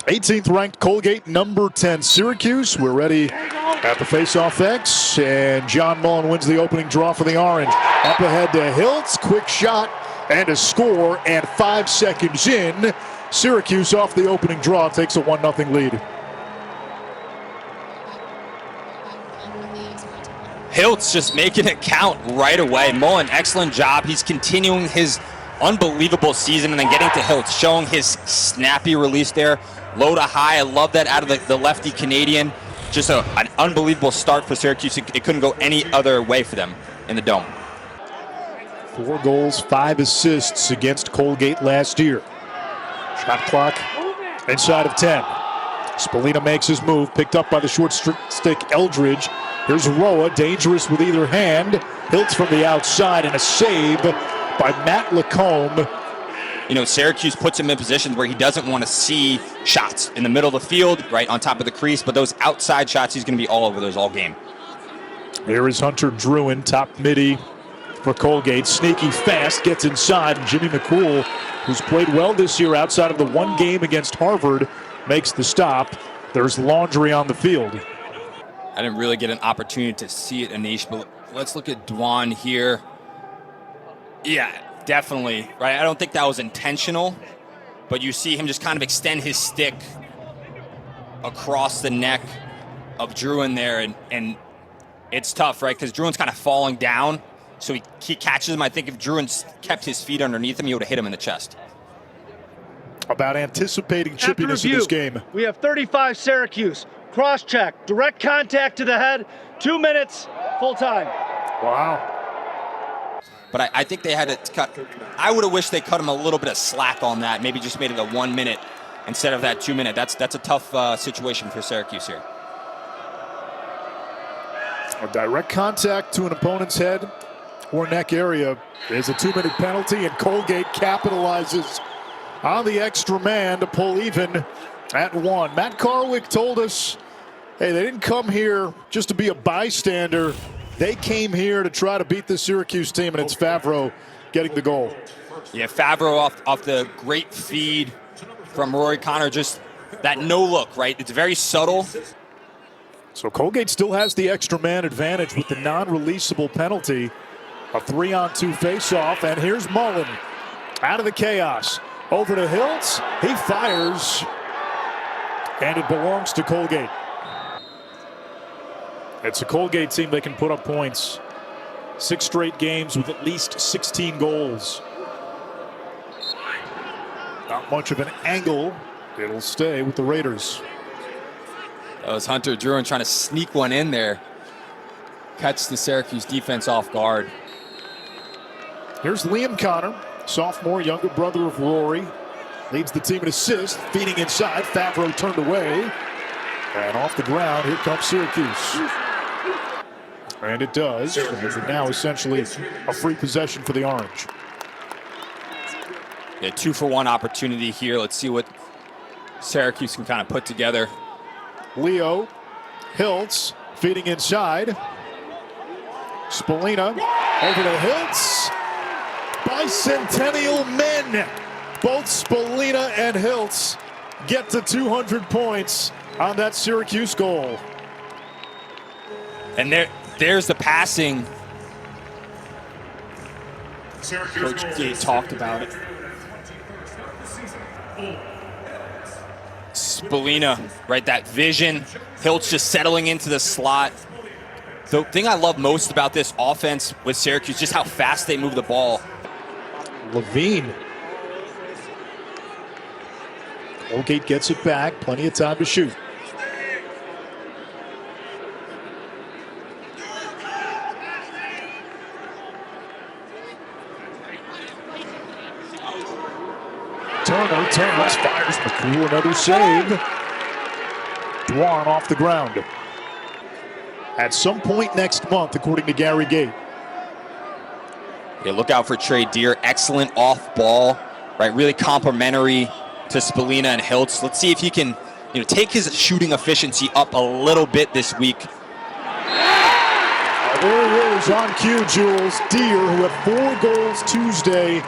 18th ranked Colgate, number 10 Syracuse. We're ready at the face-off X, and John Mullen wins the opening draw for the Orange. Up ahead to Hiltz, quick shot and a score, and 5 seconds in, Syracuse off the opening draw takes a 1-0 lead. Hiltz just making it count right away. Mullen, excellent job. He's continuing his unbelievable season, and then getting to Hiltz, showing his snappy release there, low to high. I love that out of the lefty Canadian. Just an unbelievable start for Syracuse. It couldn't go any other way for them in the Dome. 4 goals, 5 assists against Colgate last year. Shot clock inside of 10. Spallina makes his move, picked up by the short stick Eldridge. Here's Roa, dangerous with either hand. Hiltz from the outside, and a save by Matt Lacombe. You know, Syracuse puts him in positions where he doesn't want to see shots in the middle of the field, right on top of the crease, but those outside shots, he's going to be all over those all game. Here is Hunter Druin, top midi for Colgate. Sneaky fast, gets inside, and Jimmy McCool, who's played well this year outside of the one game against Harvard, makes the stop. There's laundry on the field. I didn't really get an opportunity to see it, Anish, but let's look at Dwan here. Yeah, definitely, right? I don't think that was intentional, but you see him just kind of extend his stick across the neck of Druin there, and it's tough, right? Because Druin's kind of falling down, so he catches him. I think if Druin kept his feet underneath him, he would have hit him in the chest. About anticipating chippiness in this game. We have 35 Syracuse. Cross-check, direct contact to the head, 2 minutes, full time. Wow. But I think they had to cut. I would have wished they cut him a little bit of slack on that. Maybe just made it a 1 minute instead of that 2 minute. That's a tough situation for Syracuse here. A direct contact to an opponent's head or neck area is a 2-minute penalty, and Colgate capitalizes on the extra man to pull even at 1. Matt Carwick told us, hey, they didn't come here just to be a bystander. They came here to try to beat the Syracuse team, and it's Favreau getting the goal. Yeah, Favreau off the great feed from Rory Connor, just that no look, right? It's very subtle. So Colgate still has the extra man advantage with the non-releasable penalty. A 3-on-2 face-off, and here's Mullen out of the chaos. Over to Hiltz, he fires, and it belongs to Colgate. It's a Colgate team that can put up points. 6 straight games with at least 16 goals. Not much of an angle. It'll stay with the Raiders. That was Hunter Druin trying to sneak one in there. Catch the Syracuse defense off guard. Here's Liam Connor, sophomore, younger brother of Rory. Leads the team in assists, feeding inside. Favreau turned away. And off the ground, here comes Syracuse. And it does. And now essentially a free possession for the Orange. Yeah, 2-for-1 opportunity here. Let's see what Syracuse can kind of put together. Leo, Hiltz, feeding inside. Spallina, over to Hiltz. Bicentennial men. Both Spallina and Hiltz get to 200 points on that Syracuse goal. And there's the passing. Coach Gate talked about it. Spallina, right, that vision. Hiltz just settling into the slot. The thing I love most about this offense with Syracuse, just how fast they move the ball. Levine. Colgate gets it back. Plenty of time to shoot. Turner turns, fires McCool, another save. Dwan off the ground. At some point next month, according to Gary Gate. Yeah, look out for Trey Deer. Excellent off ball, right? Really complimentary to Spallina and Hiltz. Let's see if he can, take his shooting efficiency up a little bit this week. There he is on cue, Jules. Deer, who had 4 goals Tuesday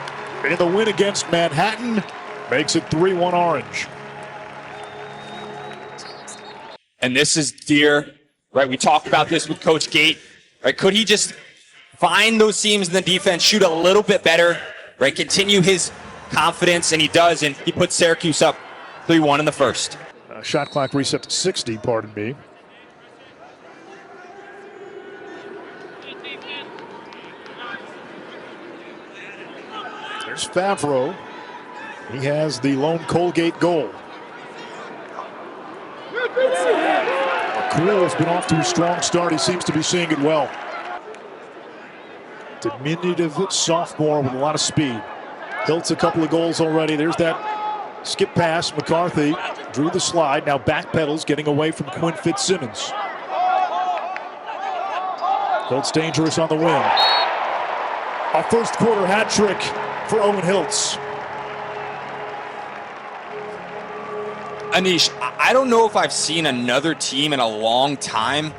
in the win against Manhattan, makes it 3-1 Orange. And this is Deere, right? We talked about this with Coach Gate, right? Could he just find those seams in the defense, shoot a little bit better, right? Continue his confidence, and he does, and he puts Syracuse up 3-1 in the first. Shot clock reset to 60, pardon me. There's Favreau. He has the lone Colgate goal. McCool has been off to a strong start. He seems to be seeing it well. Diminutive sophomore with a lot of speed. Hilt's a couple of goals already. There's that skip pass. McCarthy drew the slide. Now backpedals, getting away from Quinn Fitzsimmons. Hilt's dangerous on the wing. A first quarter hat trick for Owen Hiltz. Anish, I don't know if I've seen another team in a long time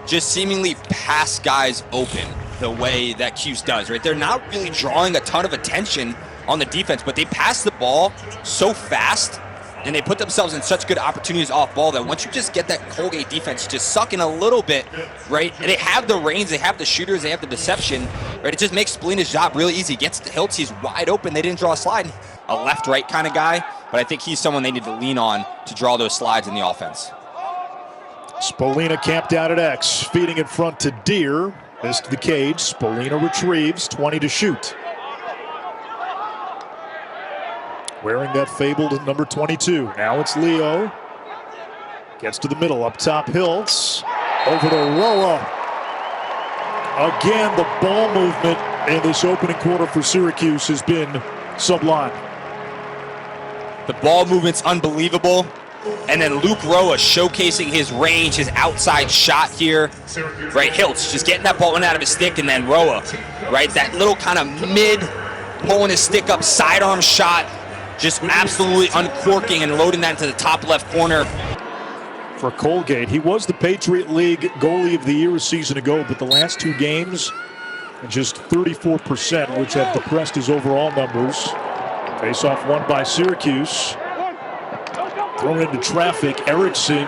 just seemingly pass guys open the way that Cuse does, right? They're not really drawing a ton of attention on the defense, but they pass the ball so fast and they put themselves in such good opportunities off ball that once you just get that Colgate defense just sucking a little bit, right? And they have the range, they have the shooters, they have the deception, right? It just makes Spalina's job really easy. Gets to Hiltz, he's wide open. They didn't draw a slide. A left-right kind of guy, but I think he's someone they need to lean on to draw those slides in the offense. Spalina camped out at X, feeding in front to Deere. Missed the cage. Spalina retrieves, 20 to shoot. Wearing that fabled number 22. Now it's Leo. Gets to the middle, up top Hiltz. Over to Roa. Again, the ball movement in this opening quarter for Syracuse has been sublime. The ball movement's unbelievable. And then Luke Roa showcasing his range, his outside shot here. Right, Hiltz just getting that ball in out of his stick, and then Roa, right, that little kind of mid, pulling his stick up, sidearm shot, just absolutely uncorking and loading that into the top left corner. For Colgate, he was the Patriot League goalie of the year a season ago, but the last two games, just 34%, which have depressed his overall numbers. Face-off won by Syracuse. Thrown into traffic, Erickson.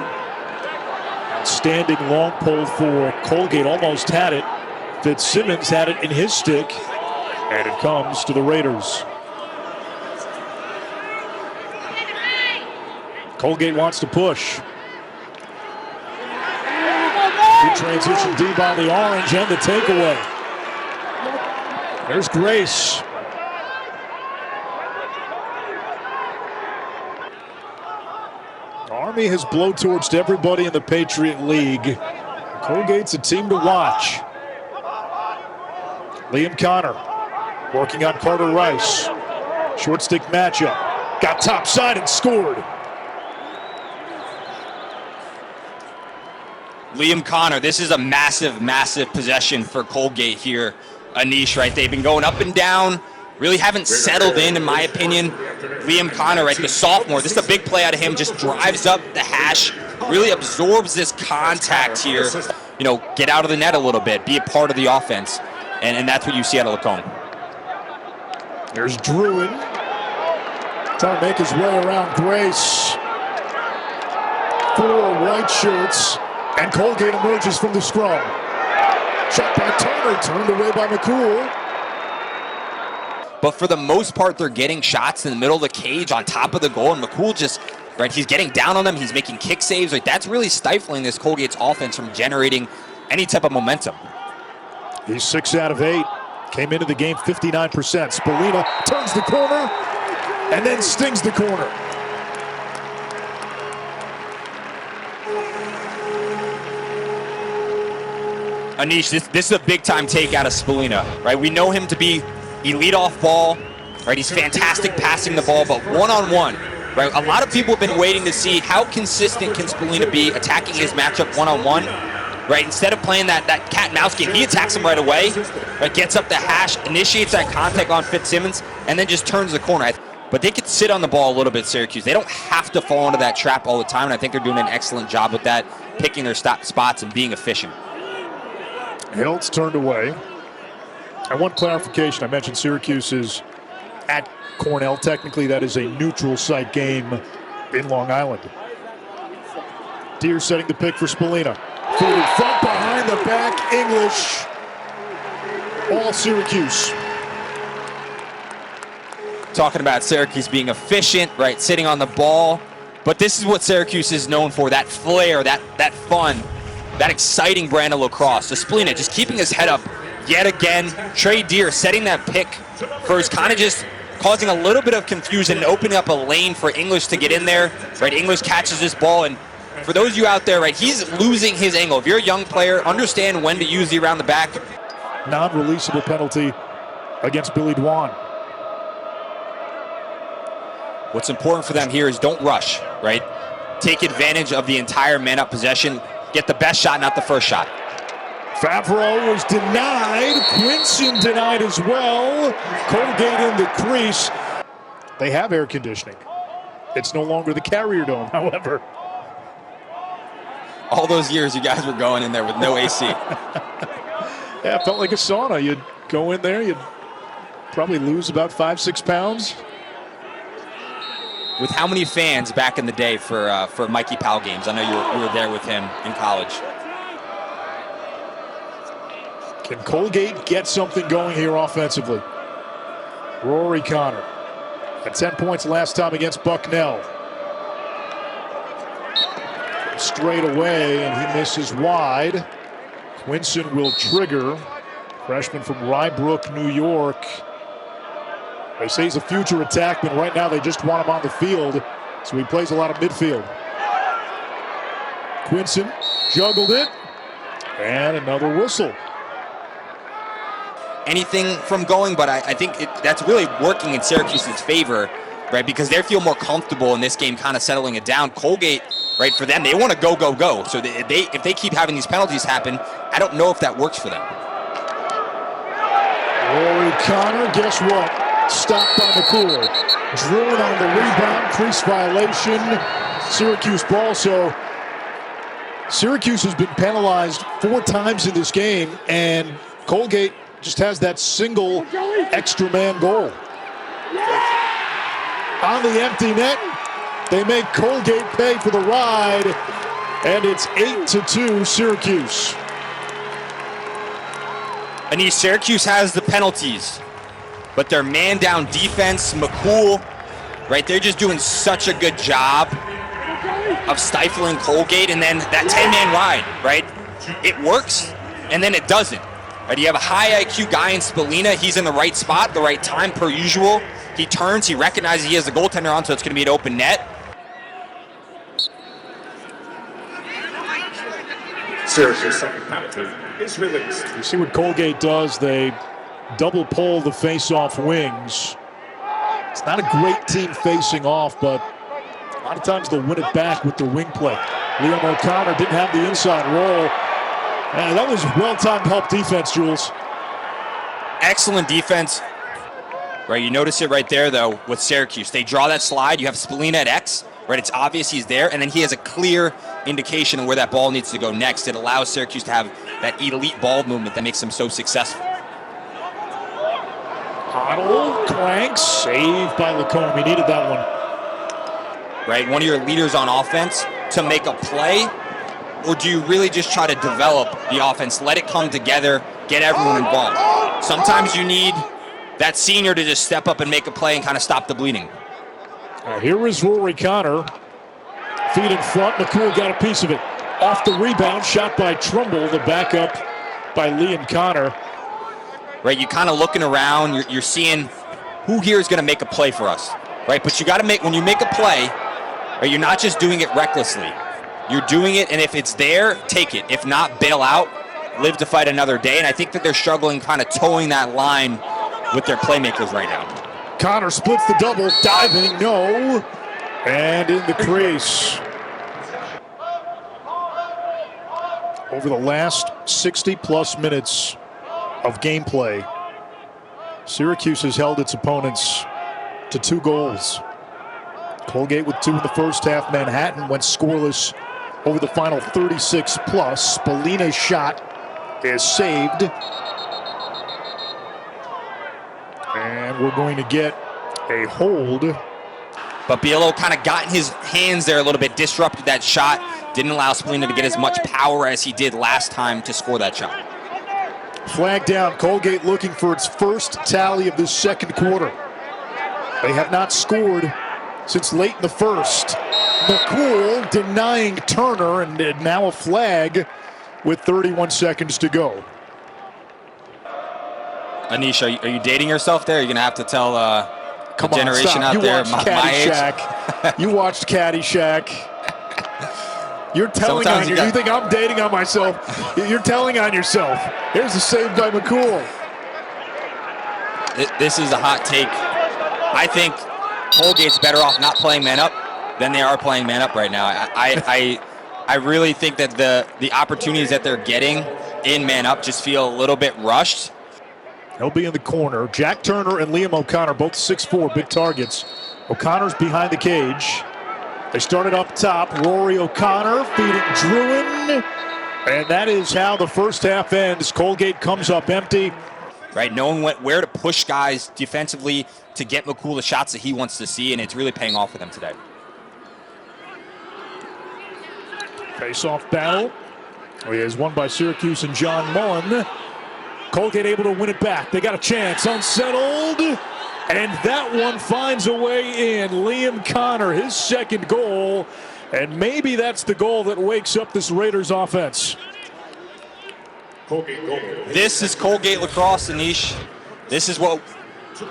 Outstanding long pull for Colgate, almost had it. Fitzsimmons had it in his stick, and it comes to the Raiders. Colgate wants to push. Good transition deep on the orange and the takeaway. There's Grace. Army has blowtorched everybody in the Patriot League. Colgate's a team to watch. Liam Connor working on Carter Rice. Short stick matchup. Got topside and scored. Liam Connor, this is a massive, massive possession for Colgate here. Anish, right? They've been going up and down. Really haven't settled in my opinion. Liam Connor, right, the sophomore, this is a big play out of him, just drives up the hash, really absorbs this contact here. You know, get out of the net a little bit, be a part of the offense, and that's what you see out of Lacombe. There's Druin. Trying to make his way around Grace. 4 white shirts, and Colgate emerges from the scrum. Shot by Turner, turned away by McCool. But for the most part, they're getting shots in the middle of the cage on top of the goal, and McCool just, right, he's getting down on them, he's making kick saves. Like, that's really stifling this Colgate's offense from generating any type of momentum. He's 6 out of 8. Came into the game 59%. Spalina turns the corner and then stings the corner. Anish, this is a big-time take out of Spalina, right? We know him to be elite off ball, right? He's fantastic passing the ball, but one-on-one, right? A lot of people have been waiting to see how consistent can Spalina be attacking his matchup one-on-one, right? Instead of playing that cat and mouse game, he attacks him right away, right? Gets up the hash, initiates that contact on Fitzsimmons, and then just turns the corner. But they could sit on the ball a little bit, Syracuse. They don't have to fall into that trap all the time, and I think they're doing an excellent job with that, picking their spots and being efficient. Hiltz turned away. And one clarification, I mentioned Syracuse is at Cornell. Technically, that is a neutral site game in Long Island. Deere setting the pick for Spallina. Forward front, behind the back, English. All Syracuse. Talking about Syracuse being efficient, right, sitting on the ball. But this is what Syracuse is known for, that flair, that fun, that exciting brand of lacrosse. So Spallina just keeping his head up yet again. Trey Deere setting that pick first, kind of just causing a little bit of confusion and opening up a lane for English to get in there. Right, English catches this ball, and for those of you out there, right, he's losing his angle. If you're a young player, understand when to use the around the back. Non-releasable penalty against Billy Dwan. What's important for them here is don't rush, right? Take advantage of the entire man-up possession. Get the best shot, not the first shot. Favreau was denied. Quinson denied as well. Colgate in the crease. They have air conditioning. It's no longer the Carrier Dome, however. All those years you guys were going in there with no AC. Yeah, it felt like a sauna. You'd go in there, you'd probably lose about 5-6 pounds. With how many fans back in the day for Mikey Powell games? I know you were there with him in college. Can Colgate get something going here offensively? Rory Connor at 10 points last time against Bucknell. Straight away, and he misses wide. Quinson will trigger. Freshman from Rybrook, New York. They say he's a future attackman. Right now they just want him on the field, so he plays a lot of midfield. Quinson juggled it, and another whistle. Anything from going, but I think that's really working in Syracuse's favor, right? Because they feel more comfortable in this game, kind of settling it down. Colgate, right, for them, they want to go, go, go. So if they keep having these penalties happen, I don't know if that works for them. Rory Connor, guess what? Stopped by McCool. Druin on the rebound, crease violation. Syracuse ball, so Syracuse has been penalized 4 times in this game, and Colgate just has that single extra man goal. On the empty net, they make Colgate pay for the ride, and it's 8-2 Syracuse. And Syracuse has the penalties, but their man-down defense, McCool, right, they're just doing such a good job of stifling Colgate, and then that 10-man ride, right, it works, and then it doesn't. Right, you have a high IQ guy in Spallina. He's in the right spot, the right time per usual. He turns, he recognizes he has the goaltender on, so it's going to be an open net. Syracuse second penalty is released. You see what Colgate does, they double pull the face-off wings. It's not a great team facing off, but a lot of times they'll win it back with their wing play. Liam O'Connor didn't have the inside roll. And that was well-timed help defense, Jules. Excellent defense. Right, you notice it right there, though, with Syracuse. They draw that slide. You have Spallina at X. Right, it's obvious he's there, and then he has a clear indication of where that ball needs to go next. It allows Syracuse to have that elite ball movement that makes them so successful. Hoddle, clanks, saved by Lacombe. He needed that one. Right, one of your leaders on offense to make a play, or do you really just try to develop the offense, let it come together, get everyone involved? Sometimes you need that senior to just step up and make a play and kind of stop the bleeding. Here is Rory Connor. Feet in front. McCool got a piece of it. Off the rebound, shot by Trumbull. The backup by Liam Connor. Right, you're kind of looking around. You're seeing who here is going to make a play for us. Right, but you got to make, when you make a play, right, you're not just doing it recklessly. You're doing it, and if it's there, take it. If not, bail out, live to fight another day. And I think that they're struggling kind of towing that line with their playmakers right now. Connor splits the double, diving, no. And in the crease. Over the last 60-plus minutes of gameplay, Syracuse has held its opponents to 2 goals. Colgate with 2 in the first half. Manhattan went scoreless over the final 36-plus. Spallina's shot is saved. And we're going to get a hold. But Biello kind of got in his hands there a little bit, disrupted that shot. Didn't allow Spallina to get as much power as he did last time to score that shot. Flag down. Colgate looking for its first tally of this second quarter. They have not scored since late in the first. McCool denying Turner, and now a flag with 31 seconds to go. Anish, are you dating yourself there? You're going to have to tell the generation out there my age. You watched Caddyshack. You're telling on you. You think I'm dating on myself? You're telling on yourself. Here's the save by McCool. This is a hot take. I think Colgate's better off not playing man up than they are playing man up right now. I really think that the opportunities that they're getting in man up just feel a little bit rushed. He'll be in the corner. Jack Turner and Liam O'Connor, both 6'4", big targets. O'Connor's behind the cage. They started up top. Rory O'Connor feeding Druin. And that is how the first half ends. Colgate comes up empty. Right, knowing where to push guys defensively to get McCool the shots that he wants to see, and it's really paying off for them today. Face-off battle. He is won by Syracuse and John Mullen. Colgate able to win it back. They got a chance. Unsettled. And that one finds a way in. Liam Connor, his second goal. And maybe that's the goal that wakes up this Raiders offense. This is Colgate lacrosse, Anish. This is what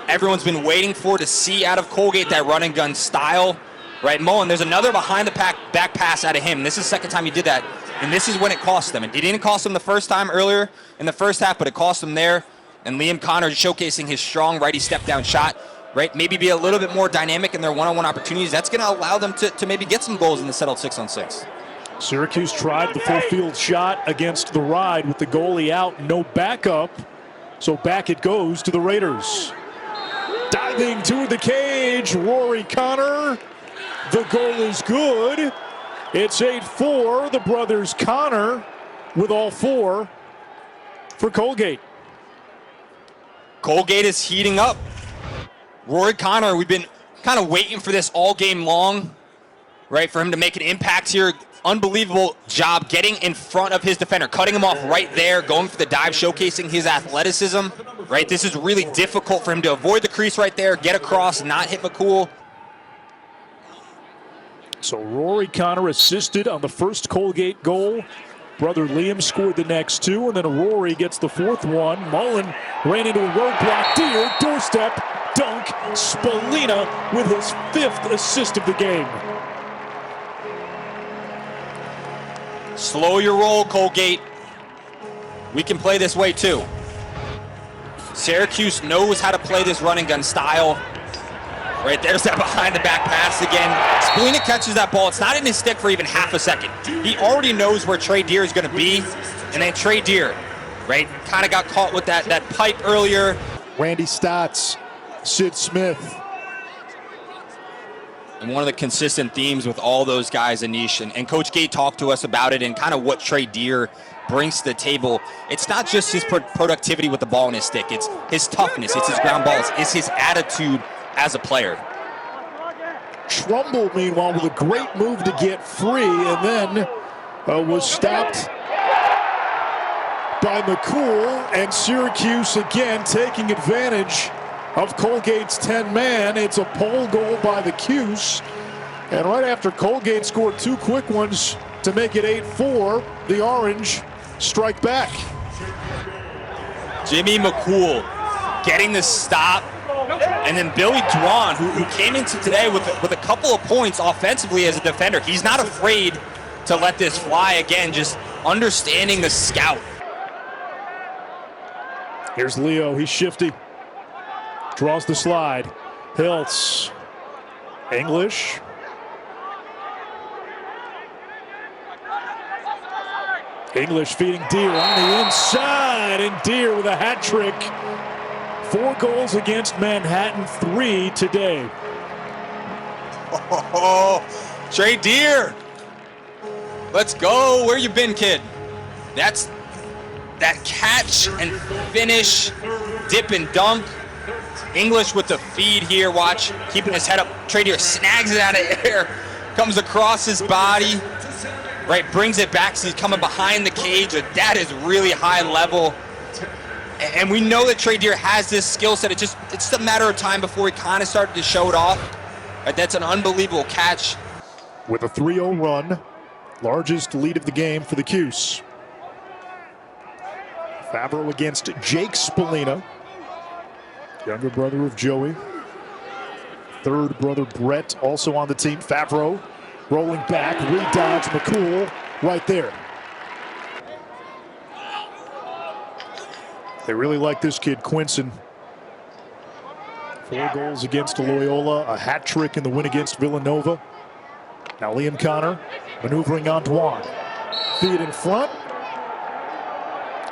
everyone's been waiting for to see out of Colgate, that run and gun style. Right, Mullen, there's another behind the back pass out of him. This is the second time he did that. And this is when it cost them. It didn't cost them the first time earlier in the first half, but it cost them there. And Liam Connor showcasing his strong righty step-down shot, right? Maybe be a little bit more dynamic in their one-on-one opportunities. That's going to allow them to maybe get some goals in the settled 6-on-6. Syracuse tried the full field shot against the Ride with the goalie out. No backup. So back it goes to the Raiders. Diving to the cage, Rory Connor. The goal is good. It's 8-4. The brothers Connor with all four for Colgate. Colgate is heating up. Rory Connor, we've been kind of waiting for this all game long, right, for him to make an impact here. Unbelievable job getting in front of his defender, cutting him off right there, going for the dive, showcasing his athleticism, right? This is really difficult for him to avoid the crease right there, get across, not hit McCool. So Rory Connor assisted on the first Colgate goal. Brother Liam scored the next two, and then Rory gets the fourth one. Mullen ran into a roadblock. Deer, doorstep, dunk. Spallina with his fifth assist of the game. Slow your roll, Colgate. We can play this way too. Syracuse knows how to play this run and gun style. Right, there's that behind the back pass again. Spallina catches that ball. It's not in his stick for even half a second. He already knows where Trey Deer is going to be. And then Trey Deer, right, kind of got caught with that pipe earlier. Randy Stotts, Sid Smith. And one of the consistent themes with all those guys, Anish, and Coach Gate talked to us about it and kind of what Trey Deer brings to the table. It's not just his productivity with the ball in his stick. It's his toughness. It's his ground balls. It's his attitude as a player. Trumbull, meanwhile, with a great move to get free, and then was stopped by McCool, and Syracuse again taking advantage of Colgate's 10-man. It's a pole goal by the Cuse, and right after Colgate scored two quick ones to make it 8-4, the Orange strike back. Jimmy McCool getting the stop. And then Billy Dwan, who came into today with a couple of points offensively as a defender. He's not afraid to let this fly again, just understanding the scout. Here's Leo, he's shifty. Draws the slide. Hiltz. English. English feeding Deer on the inside, and Deer with a hat trick. 4 goals against Manhattan, 3 today. Oh, Trey Deer. Let's go. Where you been, kid? That's that catch and finish, dip and dunk. English with the feed here. Watch, keeping his head up. Trey Deer snags it out of air, comes across his body. right, brings it back, so he's coming behind the cage. That is really high level. And we know that Trey Deer has this skill set. It's just a matter of time before he kind of started to show it off. Right, that's an unbelievable catch. With a 3-0 run, largest lead of the game for the Cuse. Favreau against Jake Spallina, younger brother of Joey. Third brother Brett also on the team. Favreau rolling back, re-dodge McCool right there. They really like this kid, Quinson. 4 goals against Loyola, a hat trick in the win against Villanova. Now Liam Connor maneuvering on Dwan. Feed in front.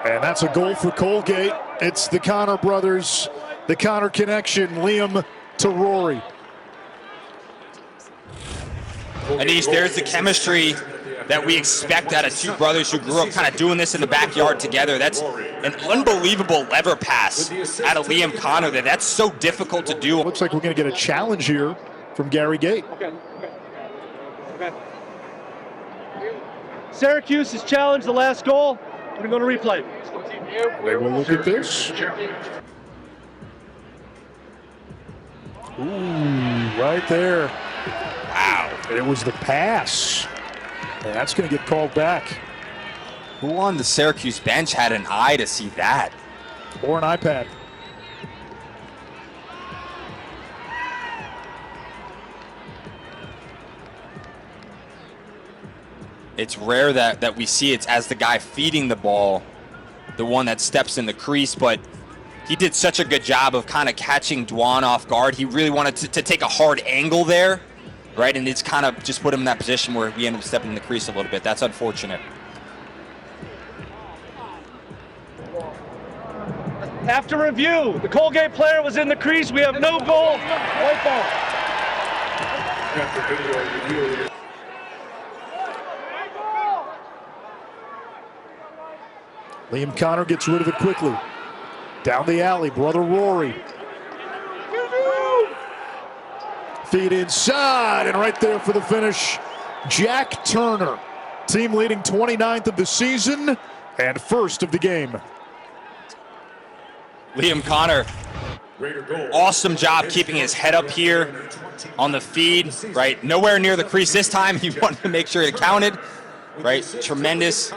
And that's a goal for Colgate. It's the Connor brothers, the Connor connection, Liam to Rory. Anish, there's the chemistry that we expect out of two brothers who grew up kind of doing this in the backyard together. That's an unbelievable lever pass out of Liam Connor. That's so difficult to do. Looks like we're going to get a challenge here from Gary Gate. Okay. Syracuse has challenged the last goal. We're going to replay. They will look at this. Ooh, right there. Wow. It was the pass. And that's going to get called back. Who on the Syracuse bench had an eye to see that? Or an iPad. It's rare that we see it as the guy feeding the ball, the one that steps in the crease, but he did such a good job of kind of catching Dwan off guard. He really wanted to take a hard angle there, right? And it's kind of just put him in that position where he ended up stepping in the crease a little bit. That's unfortunate. After review, the Colgate player was in the crease. We have no goal. White ball. After video review. Liam Connor gets rid of it quickly. Down the alley, brother Rory. Feed inside, and right there for the finish, Jack Turner. Team leading 29th of the season and first of the game. Liam Connor, awesome job keeping his head up here on the feed, right? Nowhere near the crease this time. He wanted to make sure it counted, right? Tremendous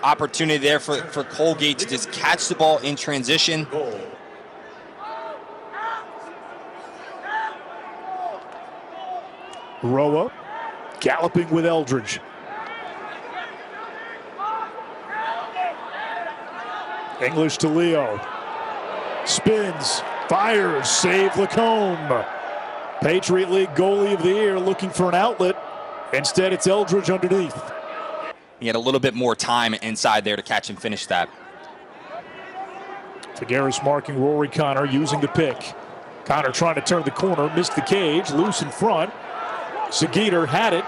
opportunity there for Colgate to just catch the ball in transition. Roa galloping with Eldridge. English to Leo. Spins, fires, save Lacombe. Patriot League goalie of the year looking for an outlet. Instead, it's Eldridge underneath. He had a little bit more time inside there to catch and finish that. Figueres marking Rory Connor, using the pick. Connor trying to turn the corner, missed the cage, loose in front. Seguider had it.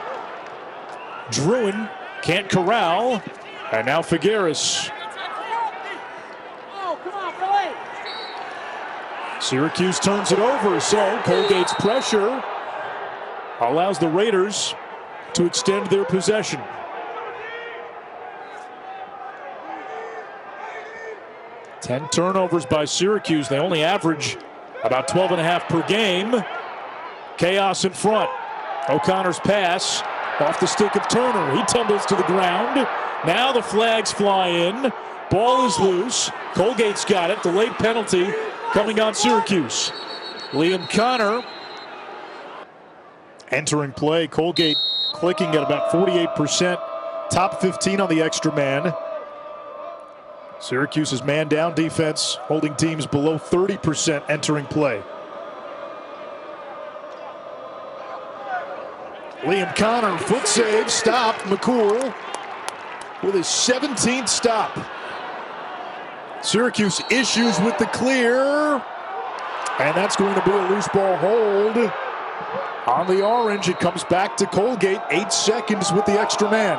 Druin can't corral. And now Figueres. Syracuse turns it over, so Colgate's pressure allows the Raiders to extend their possession. 10 turnovers by Syracuse. They only average about 12.5 per game. Chaos in front. O'Connor's pass off the stick of Turner. He tumbles to the ground. Now the flags fly in. Ball is loose. Colgate's got it. Delayed penalty coming on Syracuse. Liam Connor entering play. Colgate clicking at about 48%. Top 15 on the extra man. Syracuse's man-down defense holding teams below 30% entering play. Liam Connor, foot save, stop. McCool with his 17th stop. Syracuse issues with the clear. And that's going to be a loose ball hold. On the orange, it comes back to Colgate. 8 seconds with the extra man.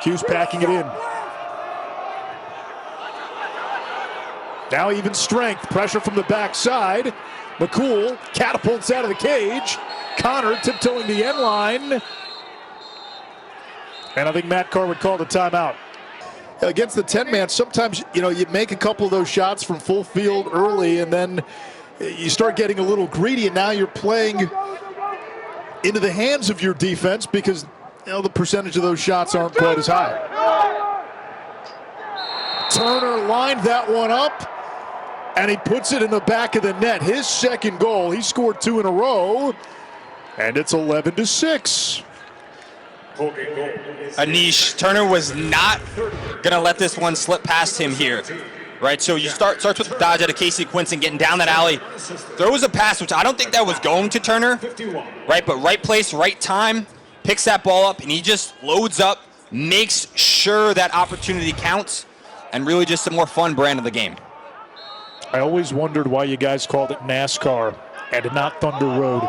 Cuse packing it in. Now even strength. Pressure from the backside. McCool catapults out of the cage. Connor tiptoeing the end line. And I think Matt Carr would call the timeout. Against the 10-man, sometimes, you make a couple of those shots from full field early, and then you start getting a little greedy, and now you're playing into the hands of your defense because, the percentage of those shots aren't quite as high. Turner lined that one up, and he puts it in the back of the net. His second goal. He scored 2 in a row, and it's 11-6. Anish, Turner was not going to let this one slip past him here, right? So you starts with the dodge out of Casey Quinson, getting down that alley, throws a pass, which I don't think that was going to Turner, right? But right place, right time, picks that ball up, and he just loads up, makes sure that opportunity counts, and really just a more fun brand of the game. I always wondered why you guys called it NASCAR and not Thunder Road.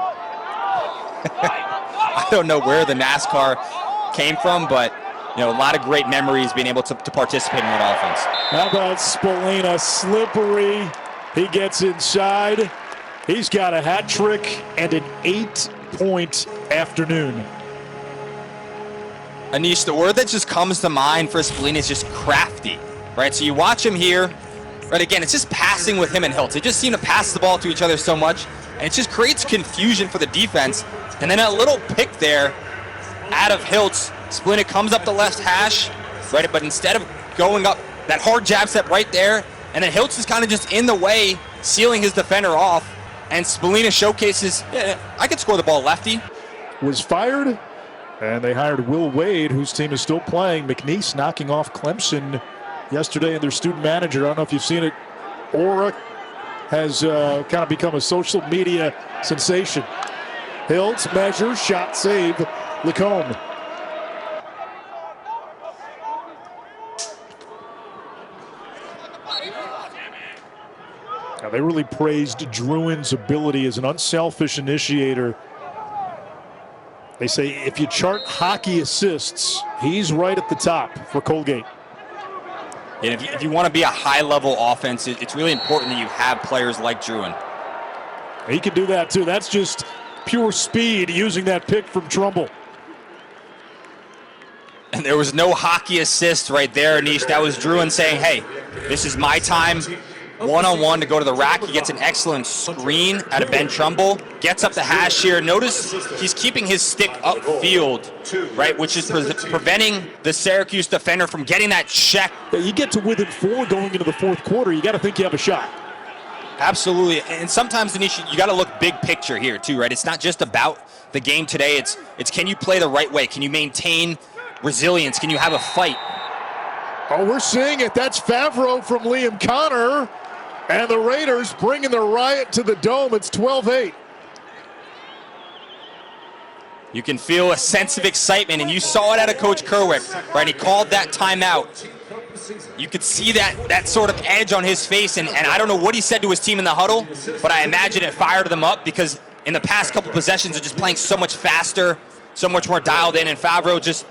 I don't know where the NASCAR came from, but a lot of great memories being able to participate in that offense. How about Spallina? Slippery. He gets inside. He's got a hat trick and an 8-point afternoon. Anish, the word that just comes to mind for Spallina is just crafty, right? So you watch him here, right? Again, it's just passing with him and Hiltz. They just seem to pass the ball to each other so much, and it just creates confusion for the defense. And then a little pick there out of Hiltz. Spallina comes up the left hash, right? But instead of going up, that hard jab step right there, and then Hiltz is kind of just in the way, sealing his defender off. And Spallina showcases, I could score the ball lefty. Was fired, and they hired Will Wade, whose team is still playing. McNeese knocking off Clemson yesterday, and their student manager, I don't know if you've seen it, Aura has kind of become a social media sensation. Hiltz measures, shot save, Lacombe. Now they really praised Druin's ability as an unselfish initiator. They say if you chart hockey assists, he's right at the top for Colgate. And if you want to be a high-level offense, it's really important that you have players like Druin. He can do that too. That's just pure speed using that pick from Trumbull. And there was no hockey assist right there, Anish. That was Druin saying, hey, this is my time, one-on-one to go to the rack. He gets an excellent screen out of Ben Trumbull. Gets up the hash here. Notice he's keeping his stick upfield, right, which is preventing the Syracuse defender from getting that check. You get to within 4 going into the fourth quarter, you got to think you have a shot. Absolutely, and sometimes, Anish, you got to look big picture here too, right? It's not just about the game today. It's can you play the right way? Can you maintain resilience? Can you have a fight? Oh, we're seeing it. That's Favreau from Liam Connor, and the Raiders bringing the riot to the Dome. It's 12-8. You can feel a sense of excitement, and you saw it out of Coach Kerwick, right? He called that timeout. You could see that sort of edge on his face, and I don't know what he said to his team in the huddle, but I imagine it fired them up because in the past couple possessions they're just playing so much faster, so much more dialed in, and Favreau just,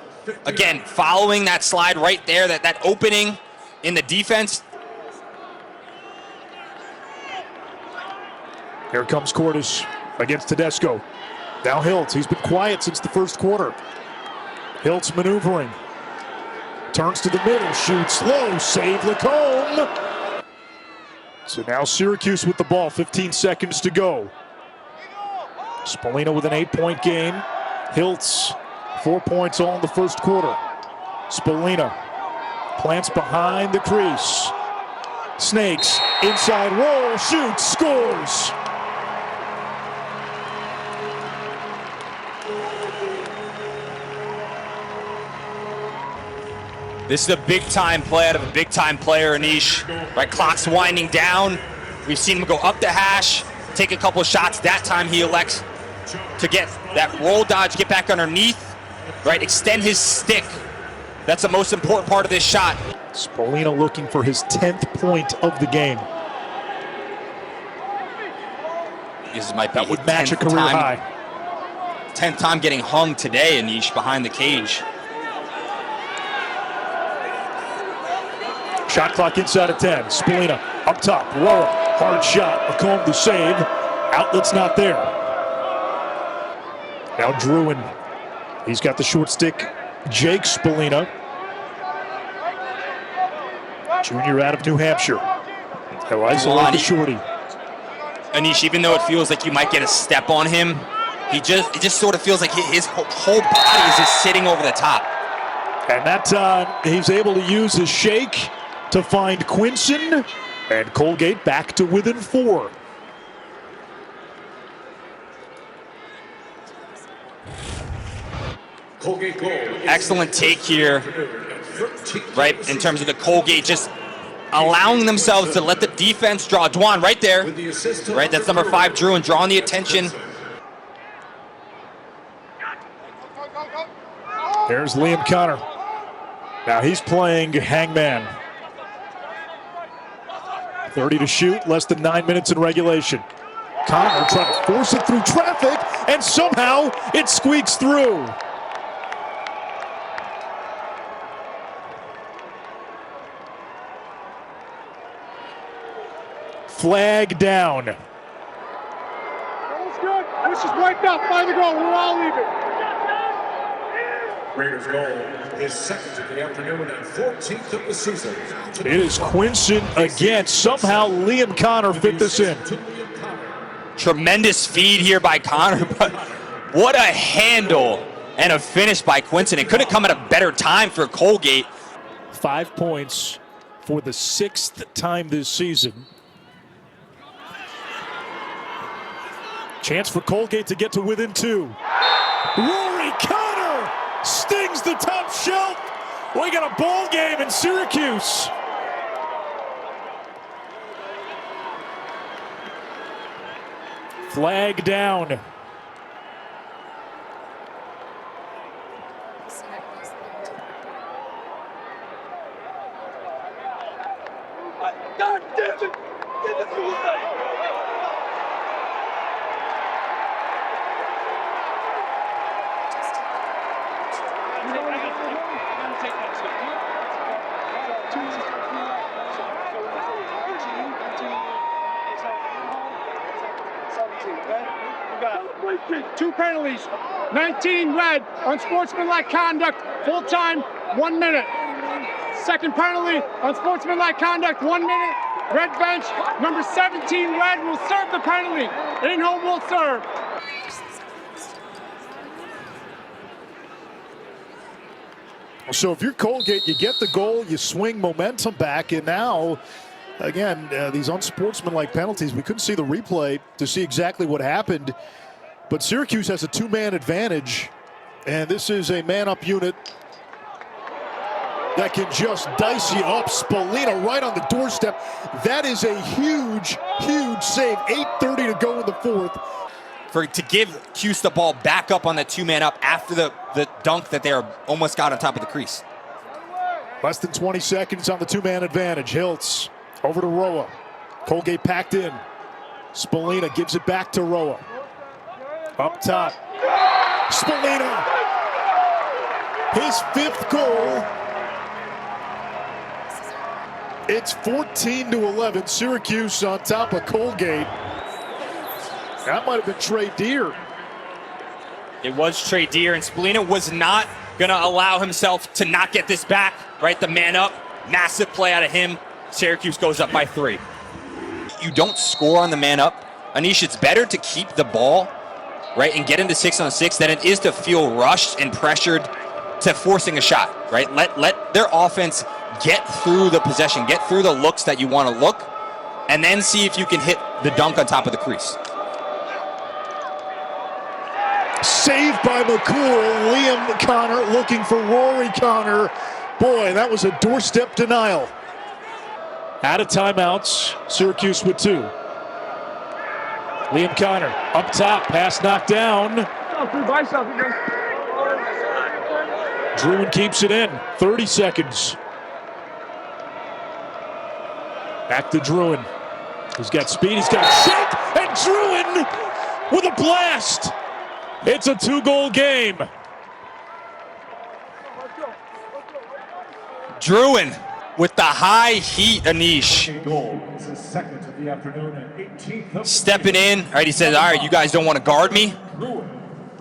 again, following that slide right there, that opening in the defense. Here comes Cordes against Tedesco. Now Hiltz, he's been quiet since the first quarter. Hiltz maneuvering. Turns to the middle, shoots low, save Lacombe. So now Syracuse with the ball, 15 seconds to go. Spallina with an 8-point game. Hiltz, 4 points all in the first quarter. Spallina plants behind the crease. Snakes, inside roll, shoots, scores. This is a big-time play out of a big-time player, Anish. Right, clock's winding down. We've seen him go up the hash, take a couple of shots. That time he elects to get that roll dodge, get back underneath, right, extend his stick. That's the most important part of this shot. Spallina looking for his 10th point of the game. This might be that would match a career high. 10th time getting hung today, Anish, behind the cage. Shot clock inside of 10. Spallina Up top, Roa, hard shot, McComb the save. Outlet's not there. Now Druin, he's got the short stick. Jake Spallina, junior out of New Hampshire. He'll isolate the shorty. Anish, even though it feels like you might get a step on him, it just sort of feels like his whole body is just sitting over the top. And that time, he's able to use his shake to find Quinson, and Colgate back to within 4. Colgate goal. Excellent take here, right, in terms of the Colgate just allowing themselves to let the defense draw. Dwan right there, right, that's number 5, Drew, and drawing the attention. There's Liam Connor. Now he's playing hangman. 30 to shoot, less than 9 minutes in regulation. Connor trying to force it through traffic, and somehow it squeaks through. Flag down. That was good. This is wiped out by the goal. We're all leaving. Raiders goal, his second of the afternoon and 14th of the season. It is Quinson again. Somehow Liam Connor fit this in. Tremendous feed here by Connor, but what a handle and a finish by Quinton. It could have come at a better time for Colgate. 5 points for the 6th time this season. Chance for Colgate to get to within 2. Rory Connor stings the top shelf. We got a ball game in Syracuse. Flag down. God damn it! Get this away! Two penalties, 19 red, unsportsmanlike conduct, full time, 1 minute. Second penalty, unsportsmanlike conduct, 1 minute, red bench, number 17 red will serve the penalty. In-home will serve. So if you're Colgate, you get the goal, you swing momentum back, and now, again, these unsportsmanlike penalties, we couldn't see the replay to see exactly what happened, but Syracuse has a 2-man advantage, and this is a man-up unit that can just dice you up. Spallina right on the doorstep. That is a huge, huge save. 8:30 to go in the 4th. To give Cuse the ball back up on that 2-man up after the dunk that they almost got on top of the crease. Less than 20 seconds on the 2-man advantage. Hiltz over to Roa. Colgate packed in. Spallina gives it back to Roa. Up top. Spallina. His 5th goal. It's 14-11. Syracuse on top of Colgate. That might have been Trey Deer. It was Trey Deer, and Spallina was not going to allow himself to not get this back, right? The man up, massive play out of him. Syracuse goes up by 3. You don't score on the man up. Anish, it's better to keep the ball, right, and get into 6-on-6 than it is to feel rushed and pressured to forcing a shot, right? Let their offense get through the possession, get through the looks that you want to look, and then see if you can hit the dunk on top of the crease. Saved by McCool. Liam Connor looking for Rory Connor. Boy, that was a doorstep denial. Out of timeouts, Syracuse with 2. Liam Connor up top, pass knocked down. Druin keeps it in, 30 seconds. Back to Druin. He's got speed, he's got a shake, and Druin with a blast. It's a 2-goal game. Druin with the high heat, Anish. Goal is his second of the afternoon and 18th of Stepping in. All right, he says, all right, you guys don't want to guard me.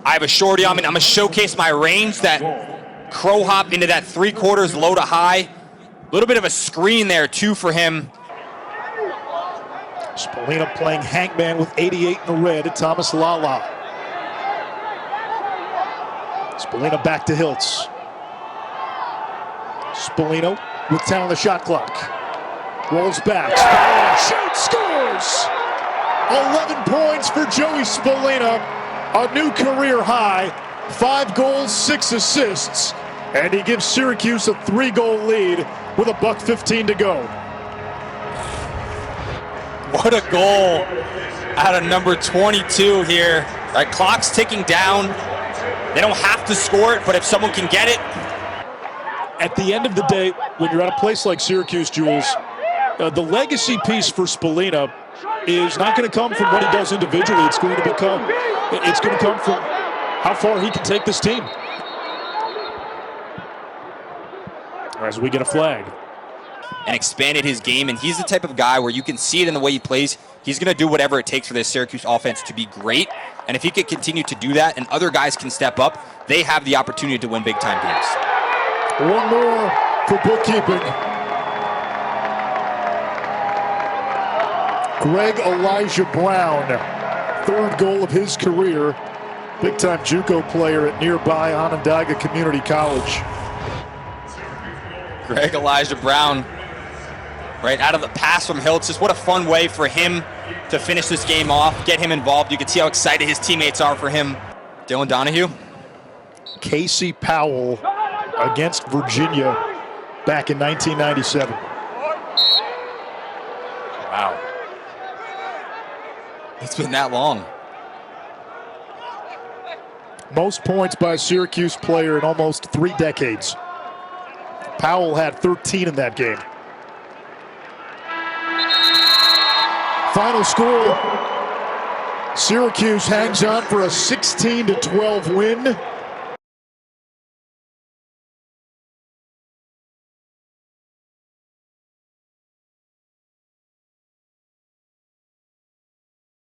I have a shorty on me. I'm going to showcase my range, that crow hop into that 3/4 low to high. A little bit of a screen there, too, for him. Spallina playing Hankman with 88 in the red at Thomas Lala. Spallina back to Hiltz. Spallina with 10 on the shot clock. Rolls back. Spallina shoots, scores! 11 points for Joey Spallina. A new career high. 5 goals, 6 assists. And he gives Syracuse a 3-goal lead with $1:15 to go. What a goal out of number 22 here. That clock's ticking down. They don't have to score it, but if someone can get it. At the end of the day, when you're at a place like Syracuse, Jules, the legacy piece for Spallina is not going to come from what he does individually. It's going to come from how far he can take this team. As we get a flag. And expanded his game, and he's the type of guy where you can see it in the way he plays. He's going to do whatever it takes for this Syracuse offense to be great, and if he could continue to do that and other guys can step up, they have the opportunity to win big-time games. One more for bookkeeping. Greg Elijah Brown, 3rd goal of his career, big-time JUCO player at nearby Onondaga Community College. Greg Elijah Brown, right out of the pass from Hiltz. Just what a fun way for him to finish this game off, get him involved. You can see how excited his teammates are for him. Dylan Donahue. Casey Powell against Virginia back in 1997. Wow. It's been that long. Most points by a Syracuse player in almost 3 decades. Powell had 13 in that game. Final score, Syracuse hangs on for a 16-12 win.